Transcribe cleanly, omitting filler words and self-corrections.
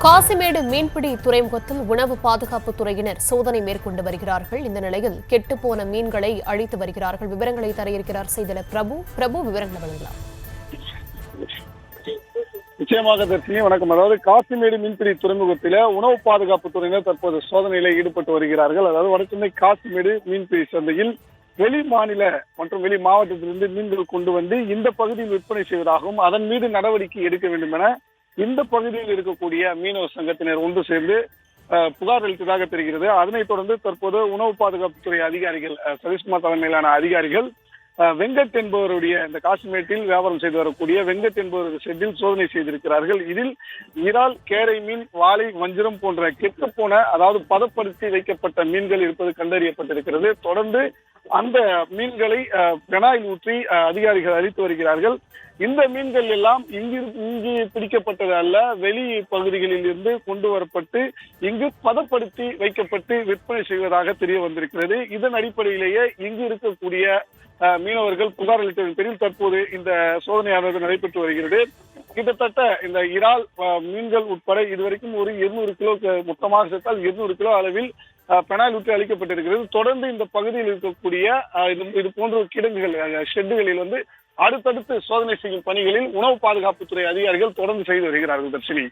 காசிமேடு மீன்பிடி துறைமுகத்தில் உணவு பாதுகாப்பு துறையினர் சோதனை மேற்கொண்டு வருகிறார்கள். இந்த நிலையில் கெட்டுப்போன மீன்களை அழித்து வருகிறார்கள். விவரங்களை தர இருக்கிறார் செய்தியாளர் பிரபு. விவரங்களை வழங்கலாம். நிச்சயமாக தர்ஷினி, வணக்கம். அதாவது காசிமேடு மீன்பிடி துறைமுகத்தில உணவு பாதுகாப்பு துறையினர் தற்போது சோதனையில ஈடுபட்டு வருகிறார்கள். அதாவது வடசென்னை காசிமேடு மீன்பிடி சந்தையில் வெளி மாநில மற்றும் வெளி மாவட்டத்திலிருந்து மீன்கள் கொண்டு வந்து இந்த பகுதியில் விற்பனை செய்வதாகவும் அதன் மீது நடவடிக்கை எடுக்க வேண்டும் என இந்த பகுதியில் இருக்கக்கூடிய மீனவ சங்கத்தினர் ஒன்று சேர்ந்து புகார் அளித்ததாக தெரிகிறது. அதனைத் தொடர்ந்து தற்போது உணவு பாதுகாப்புத்துறை அதிகாரிகள் சதீஷ்குமார் தலைமையிலான அதிகாரிகள் வெங்கட் என்பவருடைய இந்த காசிமேட்டில் வியாபாரம் செய்து வரக்கூடிய வெங்கட் என்பவருடைய ஷெட்டில் சோதனை செய்திருக்கிறார்கள். இதில் இறால், கேரை மீன், வாளை, வஞ்சிரம் போன்ற கெட்டுப்போன அதாவது பதப்படுத்தி வைக்கப்பட்ட மீன்கள் இருப்பது கண்டறியப்பட்டிருக்கிறது. தொடர்ந்து அந்த மீன்களை பெனாயில் ஊற்றி அதிகாரிகள் அளித்து வருகிறார்கள். இந்த மீன்கள் எல்லாம் இங்கு பிடிக்கப்பட்டது அல்ல, வெளி பகுதிகளில் இருந்து கொண்டு வரப்பட்டு இங்கு பதப்படுத்தி வைக்கப்பட்டு விற்பனை செய்வதாக தெரிய வந்திருக்கிறது. இதன் அடிப்படையிலேயே இங்கு இருக்கக்கூடிய மீனவர்கள் புகார் அளித்ததன் பேரில் தற்போது இந்த சோதனையானது நடைபெற்று வருகிறது. கிட்டத்தட்ட இந்த இறால் மீன்கள் உட்பட இதுவரைக்கும் ஒரு 200 கிலோ, மொத்தமாக சேர்த்தால் 200 கிலோ அளவில் பெனாயில் ஊற்றி அளிக்கப்பட்டிருக்கிறது. தொடர்ந்து இந்த பகுதியில் இருக்கக்கூடிய இது போன்ற கிடங்குகள், ஷெட்டுகளில் அடுத்தடுத்து சோதனை செய்யும் பணிகளில் உணவு பாதுகாப்புத்துறை அதிகாரிகள் தொடர்ந்து செய்து வருகிறார்கள். தர்ஷினி.